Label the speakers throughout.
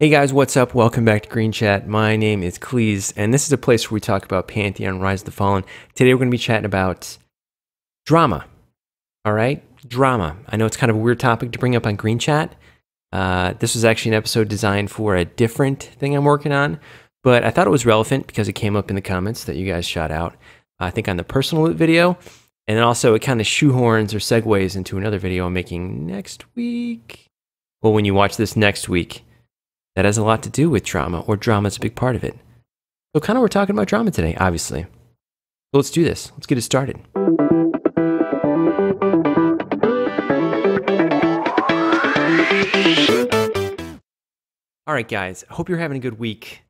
Speaker 1: Hey guys, what's up? Welcome back to Green Chat. My name is Cleeze, and this is a place where we talk about Pantheon, Rise of the Fallen. Today we're going to be chatting about drama. All right? Drama. I know it's kind of a weird topic to bring up on Green Chat. This was actually an episode designed for a different thing I'm working on, but I thought it was relevant because it came up in the comments that you guys shot out, I think on the personal loot video, and then also it kind of shoehorns or segues into another video I'm making next week. Well, when you watch this next week, that has a lot to do with drama, or drama is a big part of it. So kind of we're talking about drama today, obviously. So let's do this. Let's get it started. All right, guys. I hope you're having a good week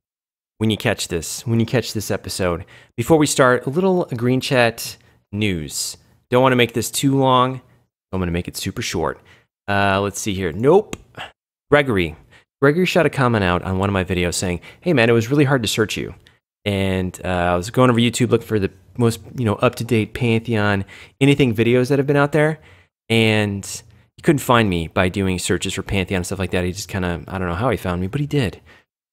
Speaker 1: when you catch this episode. Before we start, a little Green Chat news. Don't want to make this too long. I'm going to make it super short. Let's see here. Nope. Gregory shot a comment out on one of my videos saying, hey man, it was really hard to search you. And I was going over YouTube looking for the most, up-to-date Pantheon, anything videos that have been out there. And he couldn't find me by doing searches for Pantheon and stuff like that. He just kind of, I don't know how he found me, but he did.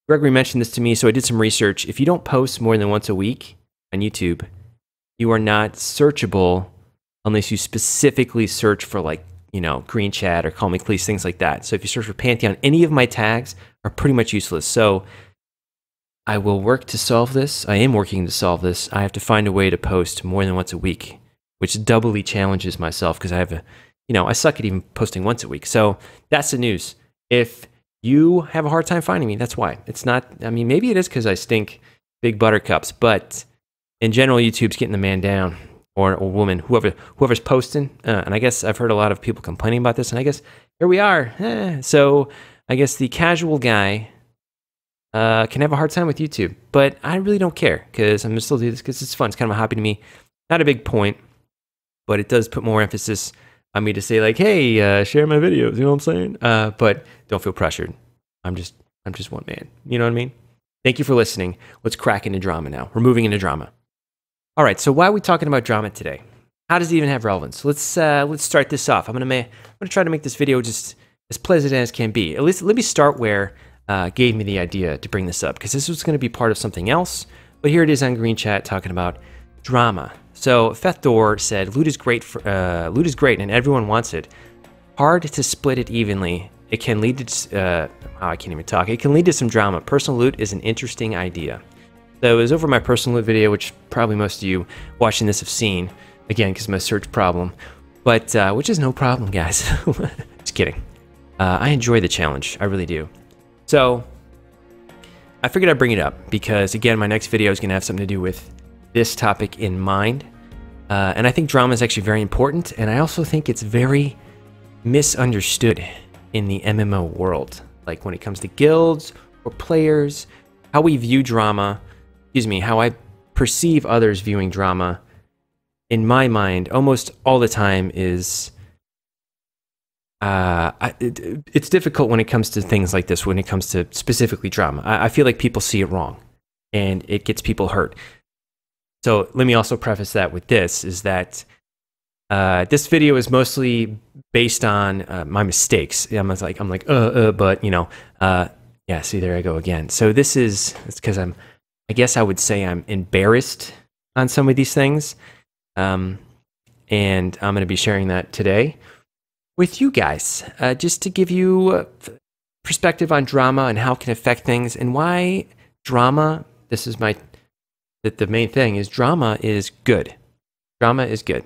Speaker 1: Gregory mentioned this to me, so I did some research. If you don't post more than once a week on YouTube, you are not searchable unless you specifically search for like, Green Chat or Call Me Cleeze, things like that. So if you search for Pantheon, any of my tags are pretty much useless. So I will work to solve this. I am working to solve this. I have to find a way to post more than once a week, which doubly challenges myself because I have I suck at even posting once a week. So that's the news. If you have a hard time finding me, that's why. It's not, maybe it is because I stink big buttercups, but in general, YouTube's getting the man down. Or woman, whoever's posting. And I guess I've heard a lot of people complaining about this, and I guess here we are. So I guess the casual guy can have a hard time with YouTube, but I really don't care because I'm going to still do this because it's fun. It's kind of a hobby to me. Not a big point, but it does put more emphasis on me to say like, hey, share my videos, you know what I'm saying? But don't feel pressured. I'm just one man. You know what I mean? Thank you for listening. Let's crack into drama now. We're moving into drama. All right, so why are we talking about drama today? How does it even have relevance? Let's start this off. I'm gonna try to make this video just as pleasant as can be. At least let me start where gave me the idea to bring this up, because this was going to be part of something else. But here it is on Green Chat talking about drama. So Fethor said, "Loot is great and everyone wants it. Hard to split it evenly. It can lead to I can't even talk. It can lead to some drama. Personal loot is an interesting idea." So it was over my personal loot video, which probably most of you watching this have seen, again, because of my search problem, but which is no problem, guys. Just kidding. I enjoy the challenge. I really do. So I figured I'd bring it up because, again, my next video is going to have something to do with this topic in mind. And I think drama is actually very important, and I also think it's very misunderstood in the MMO world. Like when it comes to guilds or players, how we view drama, how I perceive others viewing drama, in my mind, almost all the time is, it's difficult when it comes to things like this, when it comes to specifically drama. I feel like people see it wrong, and it gets people hurt. So let me also preface that with this, is that this video is mostly based on my mistakes. But, yeah, see, there I go again. So it's because I guess I would say I'm embarrassed on some of these things. And I'm going to be sharing that today with you guys, just to give you perspective on drama and how it can affect things and why drama, the main thing is drama is good. Drama is good.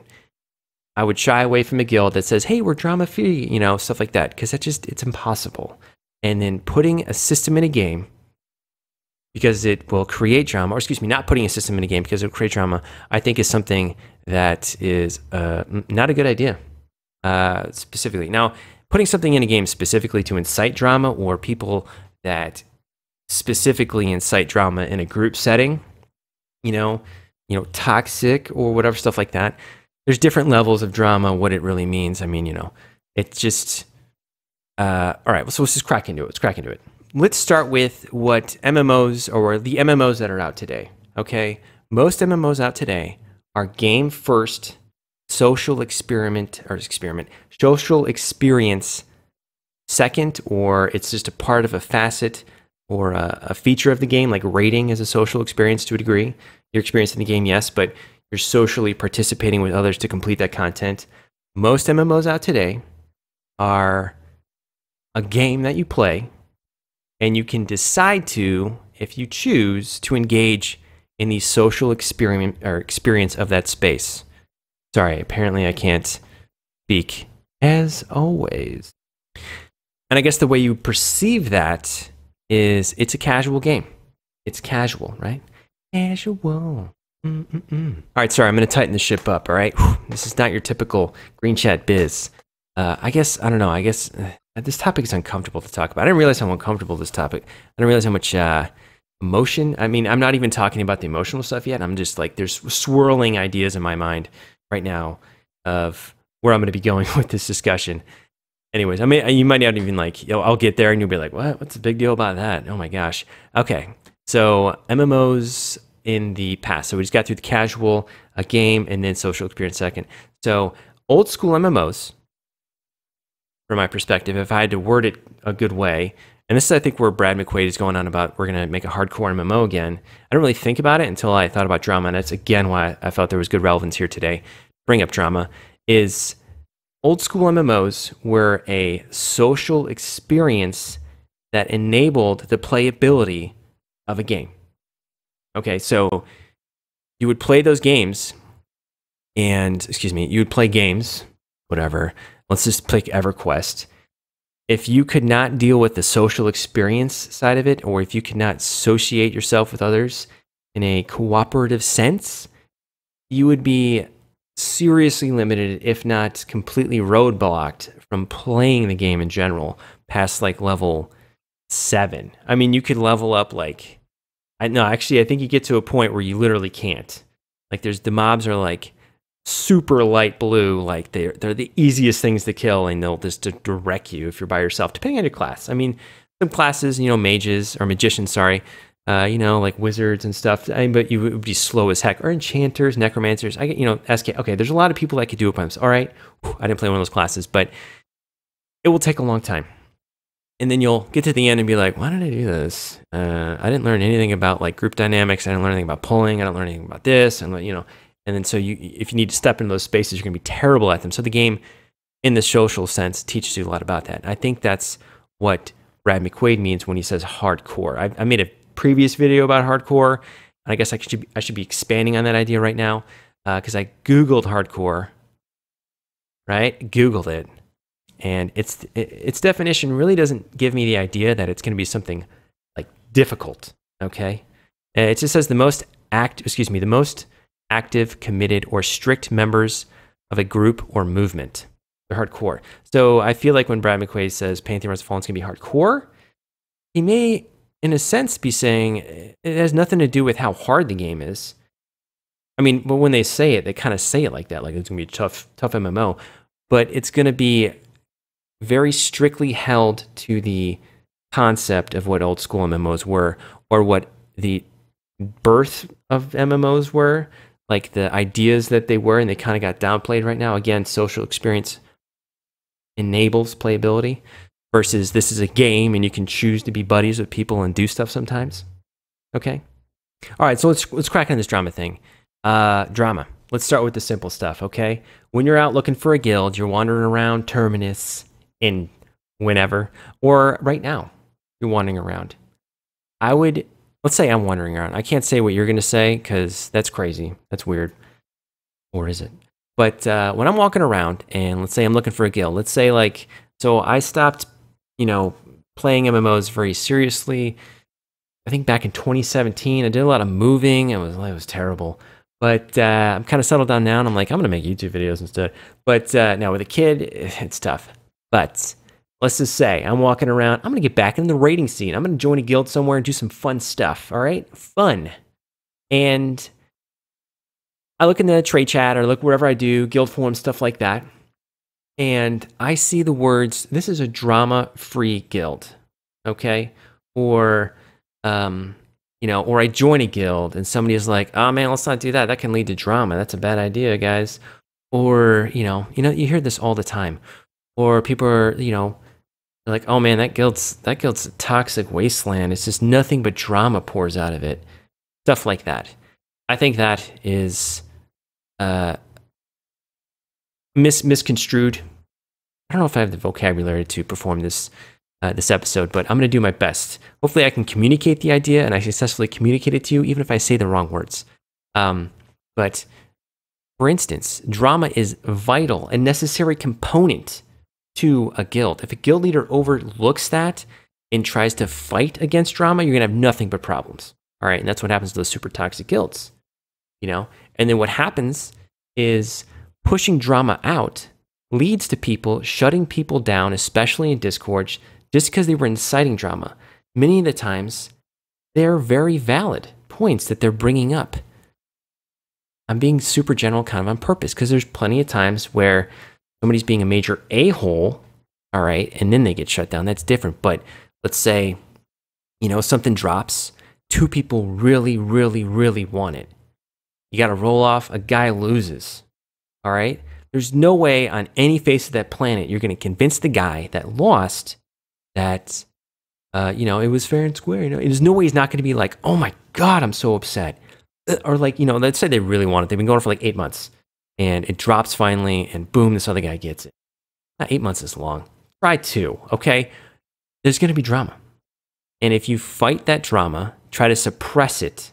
Speaker 1: I would shy away from a guild that says, hey, we're drama free, stuff like that, because it's impossible. And then putting a system in a game because it will create drama, or not putting a system in a game because it will create drama, I think is something that is not a good idea, specifically. Now, putting something in a game specifically to incite drama, or people that specifically incite drama in a group setting, toxic or whatever, stuff like that, there's different levels of drama, what it really means. It's just, all right, so let's just crack into it. Let's start with what MMOs, or the MMOs that are out today, okay? Most MMOs out today are game first, social experience second, or it's just a part of a facet or a feature of the game, like raiding is a social experience to a degree. You're experiencing the game, yes, but you're socially participating with others to complete that content. Most MMOs out today are a game that you play, and you can decide to, if you choose, to engage in the social experience of that space. Sorry, apparently I can't speak as always. And I guess the way you perceive that is it's a casual game. It's casual, right? Casual. All right, sorry, I'm going to tighten the ship up, all right? Whew, this is not your typical Green Chat biz. I guess, I don't know, I guess this topic is uncomfortable to talk about. I didn't realize how uncomfortable this topic. I didn't realize how much emotion. I mean, I'm not even talking about the emotional stuff yet. I'm just like, there's swirling ideas in my mind right now of where I'm going to be going with this discussion. Anyways, I mean, you might not even like, I'll get there and you'll be like, what? What's the big deal about that? Oh my gosh. Okay, so MMOs in the past. So we just got through the casual game and then social experience second. So old school MMOs, from my perspective, if I had to word it a good way, and this is, I think, where Brad McQuaid is going on about we're going to make a hardcore MMO again. I don't really think about it until I thought about drama, and that's, again, why I felt there was good relevance here today. Bring up drama, is old school MMOs were a social experience that enabled the playability of a game. Okay, so you would play those games, and, you would play games, whatever. Let's just pick EverQuest. If you could not deal with the social experience side of it, or if you could not associate yourself with others in a cooperative sense, you would be seriously limited, if not completely roadblocked, from playing the game in general past like level 7. I mean, you could level up like, I think you get to a point where you literally can't. Like the mobs are like super light blue, like they're the easiest things to kill, and they'll just direct you if you're by yourself, depending on your class. I mean, some classes, mages or magicians, sorry, like wizards and stuff. But you would be slow as heck. Or enchanters, necromancers. SK. Okay, there's a lot of people that could do it by themselves. All right, I didn't play one of those classes, but it will take a long time. And then you'll get to the end and be like, why did I do this? I didn't learn anything about like group dynamics. I didn't learn anything about pulling. I didn't learn anything about this. And and then so if you need to step into those spaces, you're going to be terrible at them. So the game, in the social sense, teaches you a lot about that. I think that's what Brad McQuaid means when he says hardcore. I made a previous video about hardcore, and I guess I should be expanding on that idea right now, because I Googled hardcore, right? Googled it, and its definition really doesn't give me the idea that it's going to be something like difficult. Okay, it just says the most active, committed, or strict members of a group or movement. They're hardcore. So I feel like when Brad McQuaid says Pantheon Rise of Fallen is going to be hardcore, he may, in a sense, be saying it has nothing to do with how hard the game is. I mean, but when they say it, they kind of say it like that, like it's going to be a tough MMO. But it's going to be very strictly held to the concept of what old school MMOs were, or what the birth of MMOs were, like the ideas that they were, and they kind of got downplayed right now. Again, social experience enables playability versus this is a game and you can choose to be buddies with people and do stuff sometimes. Okay. All right. So let's crack on this drama thing. Drama. Let's start with the simple stuff. Okay. When you're out looking for a guild, you're wandering around Terminus in whenever, or right now you're wandering around. Let's say I'm wandering around. I can't say what you're going to say because that's crazy. That's weird. Or is it? But when I'm walking around and let's say I'm looking for a guild, let's say so I stopped, playing MMOs very seriously. I think back in 2017, I did a lot of moving. It was terrible. But I'm kind of settled down now and I'm like, I'm going to make YouTube videos instead. But now with a kid, it's tough. But let's just say I'm walking around. I'm going to get back in the raiding scene. I'm going to join a guild somewhere and do some fun stuff. All right? Fun. And I look in the trade chat or look wherever I do, guild forums, stuff like that. And I see the words, this is a drama-free guild. Okay? Or, or I join a guild and somebody is like, oh man, let's not do that. That can lead to drama. That's a bad idea, guys. Or, you hear this all the time. Or people are, They're like, oh man, that guild's a toxic wasteland. It's just nothing but drama pours out of it. Stuff like that. I think that is misconstrued. I don't know if I have the vocabulary to perform this this episode, but I'm going to do my best. Hopefully I can communicate the idea and I successfully communicate it to you, even if I say the wrong words. But for instance, drama is vital and necessary component to a guild. If a guild leader overlooks that and tries to fight against drama, you're going to have nothing but problems. All right. And that's what happens to those super toxic guilds, you know? And then what happens is pushing drama out leads to people shutting people down, especially in Discord, just because they were inciting drama. Many of the times, they're very valid points that they're bringing up. I'm being super general kind of on purpose because there's plenty of times where somebody's being a major a-hole, all right, and then they get shut down. That's different. But let's say, you know, something drops, two people really, really, really want it. You got to roll off, a guy loses, all right? There's no way on any face of that planet you're going to convince the guy that lost that, you know, it was fair and square. You know, there's no way he's not going to be like, oh my God, I'm so upset. Or like, you know, let's say they really want it. They've been going for like 8 months. And it drops finally, and boom, this other guy gets it. Not 8 months is long. Try 2, okay? There's going to be drama. And if you fight that drama, try to suppress it,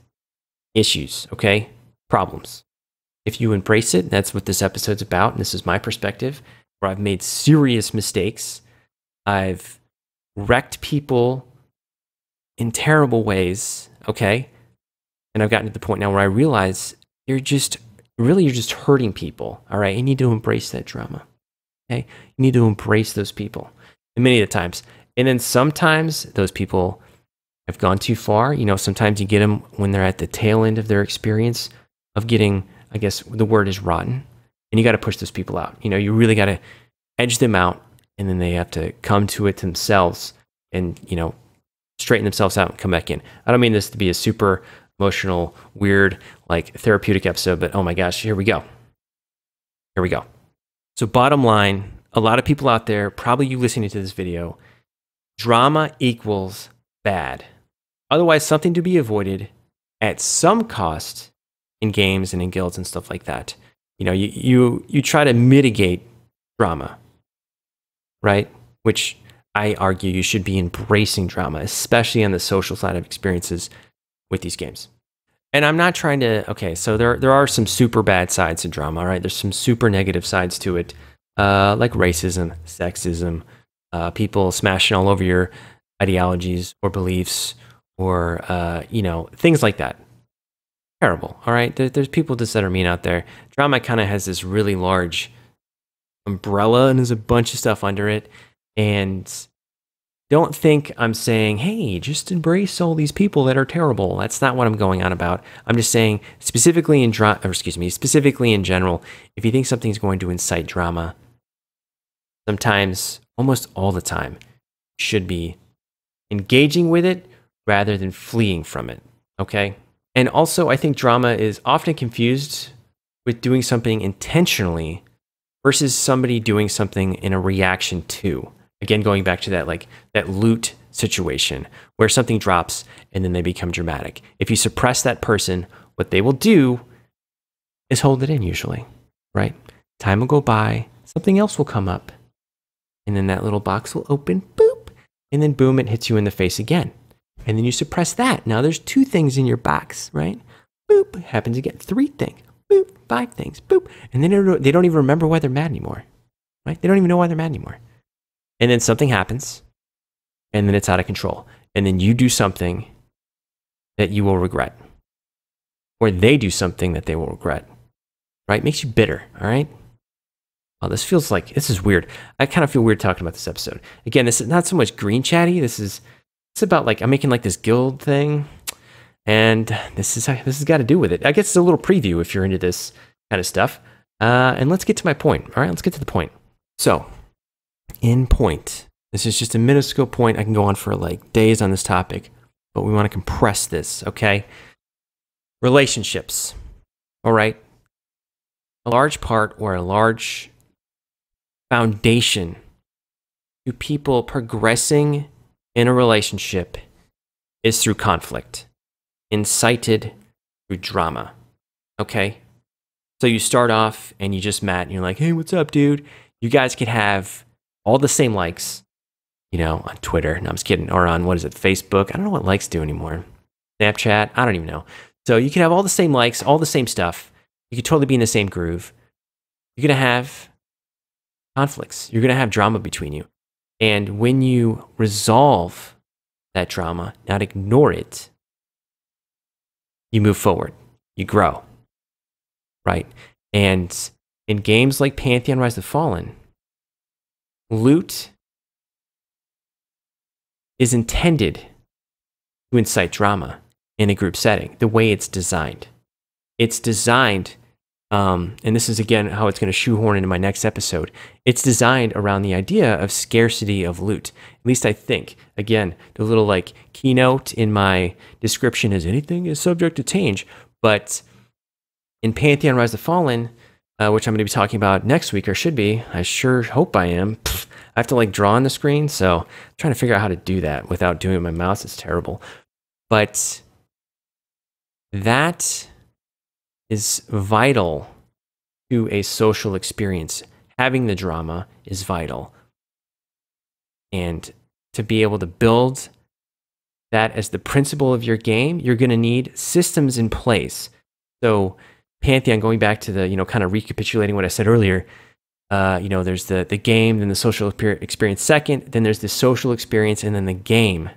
Speaker 1: issues, okay? Problems. If you embrace it, that's what this episode's about, and this is my perspective, where I've made serious mistakes. I've wrecked people in terrible ways, okay? And I've gotten to the point now where I realize you're just hurting people, all right? You need to embrace that drama, okay? You need to embrace those people, and many of the times. And then sometimes those people have gone too far. You know, sometimes you get them when they're at the tail end of their experience of getting, I guess the word is rotten, and you got to push those people out. You know, you really got to edge them out, and then they have to come to it themselves and, you know, straighten themselves out and come back in. I don't mean this to be a super emotional, weird, like therapeutic episode, but oh my gosh, here we go. Here we go. So bottom line, a lot of people out there, probably you listening to this video, drama equals bad. Otherwise, something to be avoided at some cost in games and in guilds and stuff like that. You know, you try to mitigate drama, right? Which I argue you should be embracing drama, especially on the social side of experiences with these games. And I'm not trying to, okay, so there are some super bad sides to drama, right? There's some super negative sides to it, like racism, sexism, people smashing all over your ideologies or beliefs or, you know, things like that. Terrible, all right? There's people just that are mean out there. Drama kind of has this really large umbrella and there's a bunch of stuff under it. And don't think I'm saying, hey, just embrace all these people that are terrible. That's not what I'm going on about. I'm just saying specifically in specifically in general, if you think something's going to incite drama, sometimes, almost all the time, you should be engaging with it rather than fleeing from it, okay? And also, I think drama is often confused with doing something intentionally versus somebody doing something in a reaction to. Again, going back to that, like that loot situation where something drops and then they become dramatic. If you suppress that person, what they will do is hold it in usually, right? Time will go by, something else will come up, and then that little box will open, boop, and then boom, it hits you in the face again. And then you suppress that. Now there's 2 things in your box, right? Boop, happens again. 3 things, boop, 5 things, boop. And then they don't even remember why they're mad anymore, right? They don't even know why they're mad anymore. And then something happens, and then it's out of control. And then you do something that you will regret. Or they do something that they will regret, right? Makes you bitter, all right? Oh, this is weird. I kind of feel weird talking about this episode. Again, this is not so much green chatty. It's about like, I'm making like this guild thing, and this has got to do with it. I guess it's a little preview if you're into this kind of stuff. And let's get to my point, all right? Let's get to the point. So, in point. This is just a minuscule point. I can go on for like days on this topic, but we want to compress this, okay? Relationships, all right? A large part or a large foundation to people progressing in a relationship is through conflict, incited through drama. Okay? So you start off and you just met and you're like, hey, what's up, dude? You guys could have all the same likes, you know, on Twitter. No, I'm just kidding. Or on, what is it, Facebook? I don't know what likes do anymore. Snapchat? I don't even know. So you can have all the same likes, all the same stuff. You could totally be in the same groove. You're going to have conflicts. You're going to have drama between you. And when you resolve that drama, not ignore it, you move forward. You grow. Right? And in games like Pantheon Rise of the Fallen, loot is intended to incite drama in a group setting, the way it's designed. It's designed, and this is again how it's going to shoehorn into my next episode. It's designed around the idea of scarcity of loot. At least I think. Again, the little like keynote in my description is anything is subject to change. But in Pantheon Rise of the Fallen, which I'm going to be talking about next week, or should be, I sure hope I am. I have to like draw on the screen, so I'm trying to figure out how to do that without doing it with my mouse. It's terrible. But that is vital to a social experience. Having the drama is vital. And to be able to build that as the principle of your game, you're going to need systems in place. So Pantheon, going back to the, you know, kind of recapitulating what I said earlier, you know, there's the game, then the social experience second, then there's the social experience, and then the game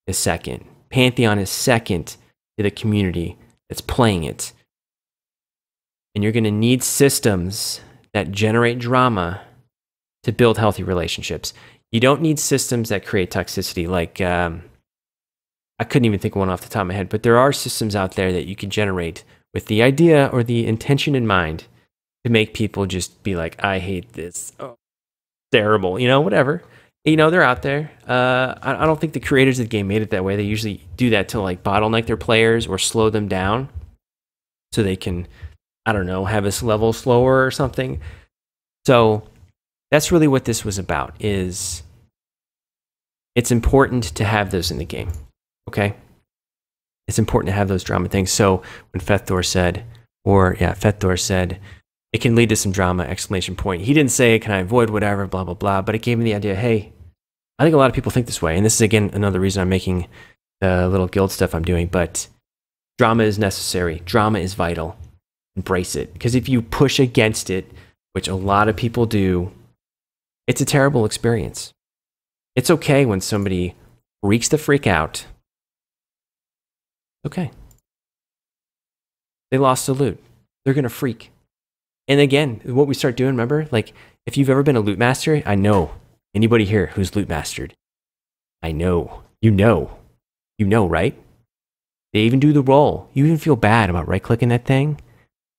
Speaker 1: is second. Pantheon is second to the community that's playing it. And you're going to need systems that generate drama to build healthy relationships. You don't need systems that create toxicity. Like, I couldn't even think of one off the top of my head, but there are systems out there that you can generate with the idea or the intention in mind to make people just be like, I hate this. Oh, terrible. You know, whatever. You know, they're out there. I don't think the creators of the game made it that way. They usually do that to like bottleneck their players or slow them down so they can, I don't know, have us level slower or something. So that's really what this was about, is it's important to have those in the game. Okay? It's important to have those drama things. So when Fethor said, it can lead to some drama, exclamation point. He didn't say, can I avoid whatever, blah, blah, blah. But it gave me the idea, hey, I think a lot of people think this way. And this is, again, another reason I'm making the little guild stuff I'm doing. But drama is necessary. Drama is vital. Embrace it. Because if you push against it, which a lot of people do, it's a terrible experience. It's okay when somebody freaks the freak out. Okay. They lost the loot. They're going to freak. And again, what we start doing, remember, like if you've ever been a loot master, I know anybody here who's loot mastered. I know. You know, right? They even do the roll. You even feel bad about right clicking that thing.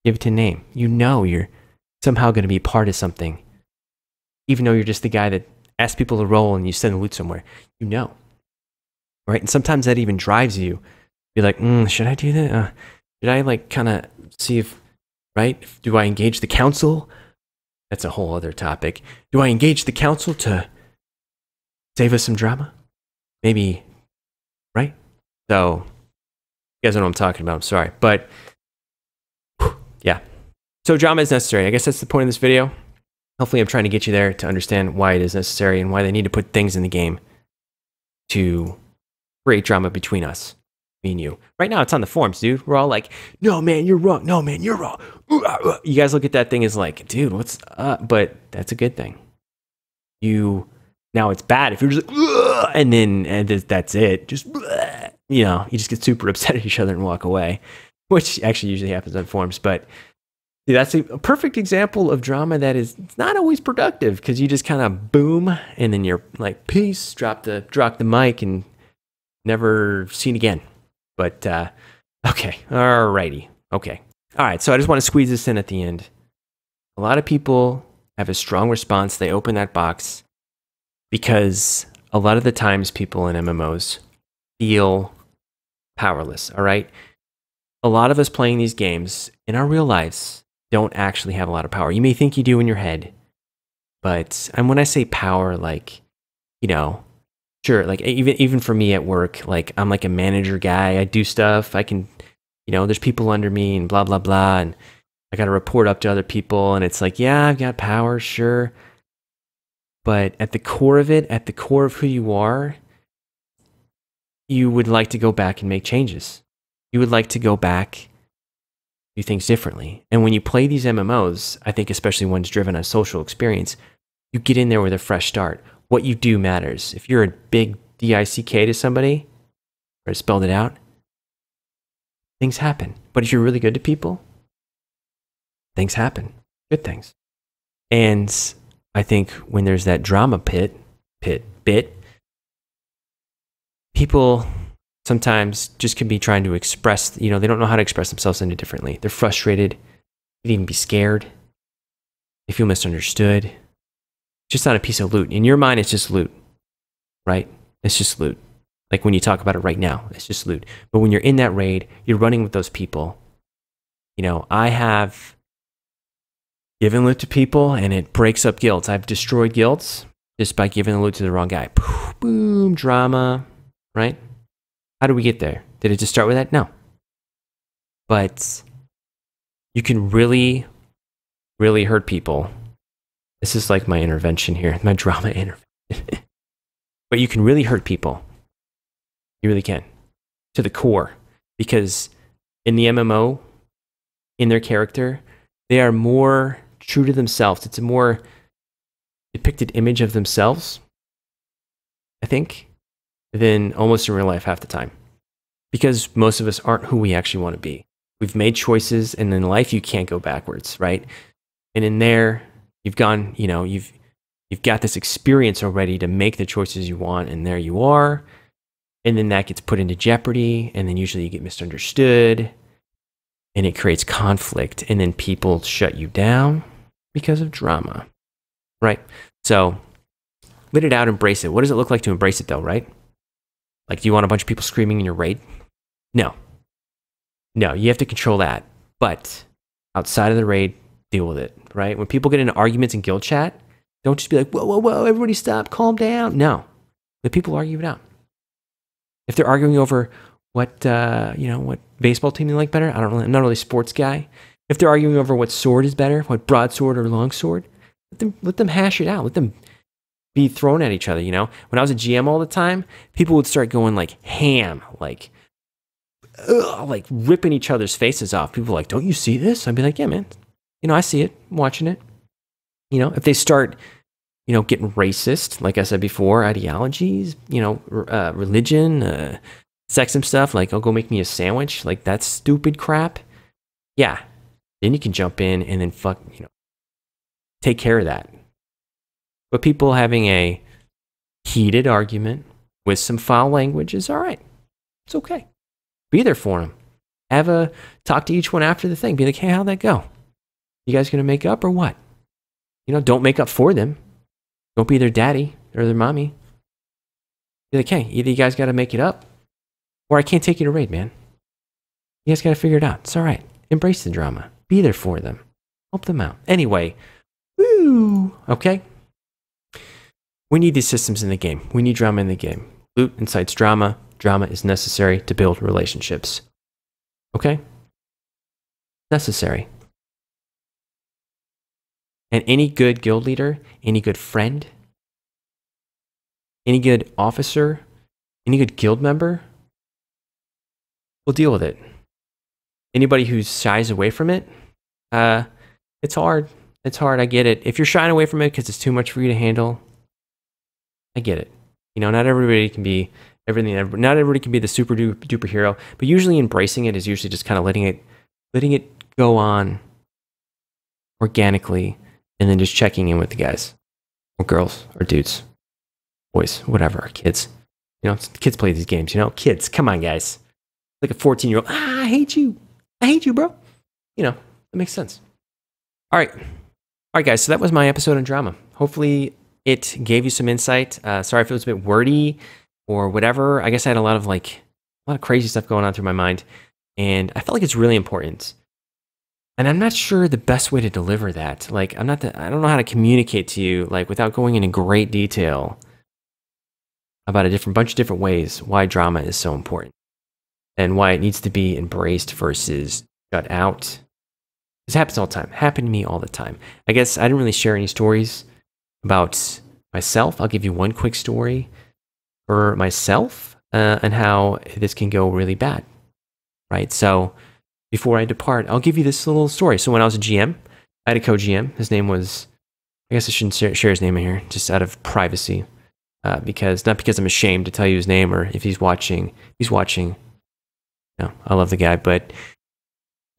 Speaker 1: Give it a name. You know you're somehow going to be part of something. Even though you're just the guy that asks people to roll and you send the loot somewhere. You know. Right? And sometimes that even drives you. Be like, should I do that? Should I like kind of see if, right? Do I engage the council? That's a whole other topic. Do I engage the council to save us some drama? Maybe, right? So, you guys know what I'm talking about. I'm sorry. But, yeah. So, drama is necessary. I guess that's the point of this video. Hopefully, I'm trying to get you there to understand why it is necessary and why they need to put things in the game to create drama between us. And you. Right now, it's on the forums, dude. We're all like, no, man, you're wrong. No, man, you're wrong. You guys look at that thing as like, dude, what's up? But that's a good thing. Now it's bad if you're just like, and that's it. Just, you know, you just get super upset at each other and walk away, which actually usually happens on forums. But dude, that's a perfect example of drama that is it's not always productive because you just kind of boom and then you're like, peace, drop the mic and never seen again. But, okay, alrighty, okay. All right, so I just want to squeeze this in at the end. A lot of people have a strong response. They open that box because a lot of the times people in MMOs feel powerless, all right? A lot of us playing these games in our real lives don't actually have a lot of power. You may think you do in your head, but and when I say power, like you know, sure, like even for me at work, like I'm like a manager guy. I do stuff. I can, there's people under me and blah blah blah, and I got to report up to other people, and it's like, yeah, I've got power, sure, but at the core of it, at the core of who you are, you would like to go back and make changes. You would like to go back, do things differently. And when you play these MMOs, I think especially ones driven on social experience, you get in there with a fresh start. What you do matters. If you're a big DICK to somebody, or spelled it out, things happen. But if you're really good to people, things happen. Good things. And I think when there's that drama bit, people sometimes just can be trying to express, they don't know how to express themselves any differently. They're frustrated. They can even be scared. They feel misunderstood. Just not a piece of loot. In your mind, it's just loot, right? It's just loot. Like when you talk about it right now, it's just loot. But when you're in that raid, you're running with those people. I have given loot to people and it breaks up guilds. I've destroyed guilds just by giving the loot to the wrong guy. Boom, drama, right? How did we get there? Did it just start with that? No. But you can really, really hurt people. This is like my intervention here, my drama intervention. But you can really hurt people. You really can. To the core. Because in the MMO, in their character, they are more true to themselves. It's a more depicted image of themselves, I think, than almost in real life half the time. Because most of us aren't who we actually want to be. We've made choices, and in life you can't go backwards, right? And in there, you've gone, you've got this experience already to make the choices you want, and there you are. And then that gets put into jeopardy, and then usually you get misunderstood, and it creates conflict, and then people shut you down because of drama, right? So let it out, embrace it. What does it look like to embrace it though, right? Like, do you want a bunch of people screaming in your raid? No. No, you have to control that. But outside of the raid, deal with it, right? When people get into arguments in guild chat, don't just be like, whoa, whoa, whoa, everybody stop, calm down. No, let people argue it out. If they're arguing over what baseball team they like better, I'm not really a sports guy. If they're arguing over what sword is better, what broadsword or longsword, let them hash it out. Let them be thrown at each other, When I was a GM all the time, people would start going like ham, like ripping each other's faces off. People were like, don't you see this? I'd be like, yeah, man. I see it. I'm watching it. If they start, getting racist, like I said before, ideologies, religion, sex and stuff, like, oh, go make me a sandwich, like that stupid crap. Yeah. Then you can jump in and then take care of that. But people having a heated argument with some foul language is all right. It's okay. Be there for them. Talk to each one after the thing. Be like, hey, how'd that go? You guys gonna make up or what? Don't make up for them. Don't be their daddy or their mommy. Be like, hey, either you guys gotta make it up, or I can't take you to raid, man. You guys gotta figure it out. It's all right. Embrace the drama. Be there for them. Help them out. Anyway, woo. Okay. We need these systems in the game. We need drama in the game. Loot incites drama. Drama is necessary to build relationships. Okay? Necessary. And any good guild leader, any good friend, any good officer, any good guild member will deal with it. Anybody who shies away from it, it's hard. It's hard. I get it. If you're shying away from it because it's too much for you to handle, I get it. Not everybody can be everything. Not everybody can be the super duper hero, but usually embracing it is usually just kind of letting it go on organically, and then just checking in with the guys or girls or dudes, boys, whatever, kids. Kids play these games. Kids, come on, guys. Like a 14-year-old. I hate you. I hate you, bro. That makes sense. All right, guys. So that was my episode on drama. Hopefully it gave you some insight. Sorry if it was a bit wordy or whatever. I guess I had a lot of crazy stuff going on through my mind, and I felt like it's really important. And I'm not sure the best way to deliver that. Like, I don't know how to communicate to you, like, without going into great detail, about a bunch of different ways why drama is so important and why it needs to be embraced versus shut out. This happens all the time. Happened to me all the time. I guess I didn't really share any stories about myself. I'll give you one quick story for myself and how this can go really bad, right? So before I depart, I'll give you this little story. So when I was a GM, I had a co-GM. His name was, I guess I shouldn't share his name in here, just out of privacy. Not because I'm ashamed to tell you his name or if he's watching. He's watching. No, I love the guy, but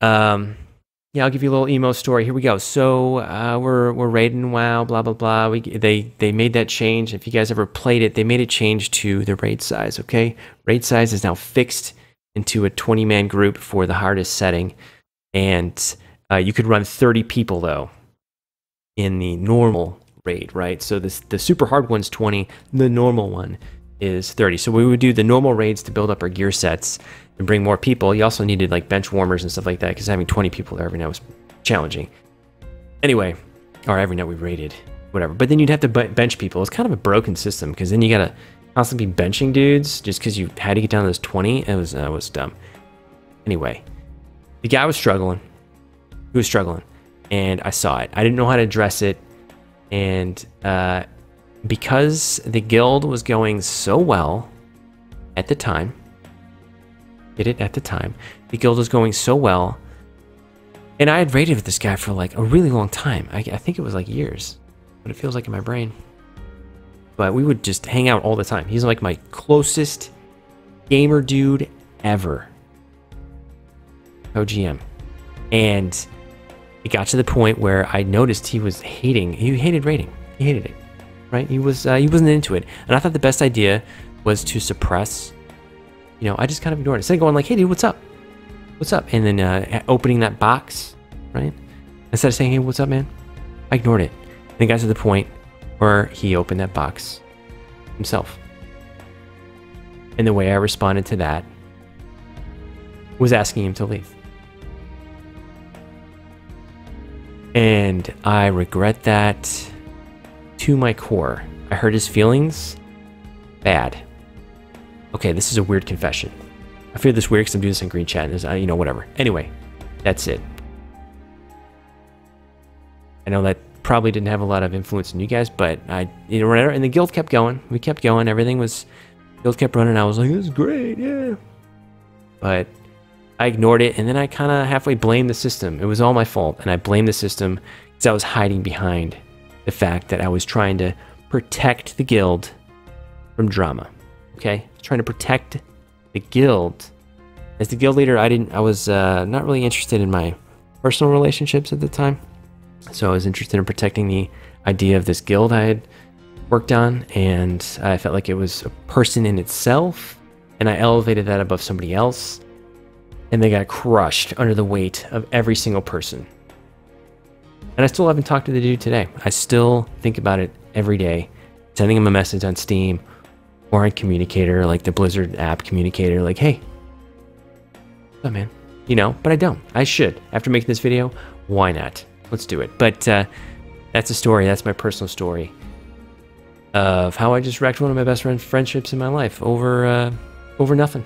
Speaker 1: yeah, I'll give you a little emo story. Here we go. So we're raiding WoW, blah blah blah. They made that change. If you guys ever played it, they made a change to the raid size. Okay, raid size is now fixed into a 20-man group for the hardest setting, and you could run 30 people though in the normal raid, right? So the super hard one's 20, the normal one is 30. So we would do the normal raids to build up our gear sets and bring more people. You also needed like bench warmers and stuff like that because having 20 people there every night was challenging. Anyway, or every night we raided, whatever. But then you'd have to bench people. It's kind of a broken system because then you gotta constantly be benching dudes just because you had to get down to those 20. It was dumb. Anyway, the guy was struggling. He was struggling, and I saw it. I didn't know how to address it, and because the guild was going so well at the time, the guild was going so well, and I had raided with this guy for like a really long time. I think it was like years, but it feels like in my brain. But we would just hang out all the time. He's like my closest gamer dude ever. OGM. And it got to the point where I noticed he hated raiding. He hated it, right? He wasn't into it. And I thought the best idea was to suppress. You know, I just kind of ignored it. Instead of going like, hey dude, what's up? What's up? And then opening that box, right? Instead of saying, hey, what's up, man? I ignored it. And it got to the point where he opened that box himself. And the way I responded to that was asking him to leave. And I regret that to my core. I hurt his feelings bad. Okay, this is a weird confession. I feel this weird because I'm doing this in green chat. And you know, whatever. Anyway, that's it. I know that probably didn't have a lot of influence on you guys, but you know, and the guild kept going. We kept going. Guild kept running. I was like, this is great, yeah. But I ignored it, and then I kind of halfway blamed the system. It was all my fault, and I blamed the system because I was hiding behind the fact that I was trying to protect the guild from drama. Okay, trying to protect the guild. As the guild leader, I was not really interested in my personal relationships at the time, so I was interested in protecting the idea of this guild I had worked on, and I felt like it was a person in itself, and I elevated that above somebody else, and they got crushed under the weight of every single person. And I still haven't talked to the dude today. I still think about it every day, sending him a message on Steam or on Communicator, like the Blizzard app Communicator, like, hey, what's up, man? You know, but I don't. I should. After making this video, why not? Let's do it. But that's a story. That's my personal story of how I just wrecked one of my best friendships in my life over nothing.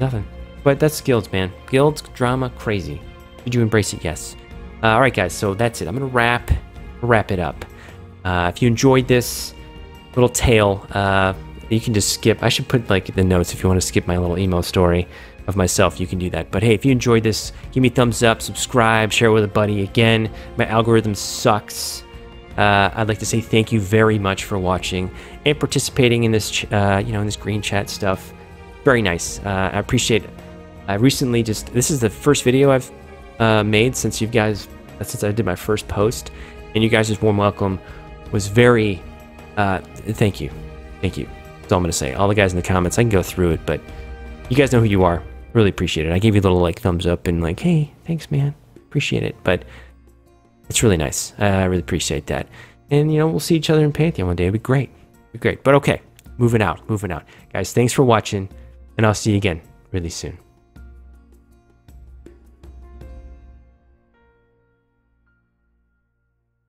Speaker 1: Nothing. But that's guilds, man. Guilds, drama, crazy. Did you embrace it? Yes. All right, guys. So that's it. I'm gonna wrap it up. If you enjoyed this little tale, you can just skip. I should put like the notes if you want to skip my little emo story of myself. You can do that. But hey, if you enjoyed this, give me a thumbs up, subscribe, share with a buddy. Again, my algorithm sucks. I'd like to say thank you very much for watching and participating in this, in this green chat stuff. Very nice. I appreciate it. I recently this is the first video I've made since I did my first post, and you guys' warm welcome was very, thank you. Thank you. That's all I'm going to say. All the guys in the comments, I can go through it, but you guys know who you are. Really appreciate it. I gave you a little like thumbs up and like, hey, thanks, man. Appreciate it. But it's really nice. I really appreciate that. And, we'll see each other in Pantheon one day. It'd be great. It'd be great. But okay, moving out. Guys, thanks for watching, and I'll see you again really soon.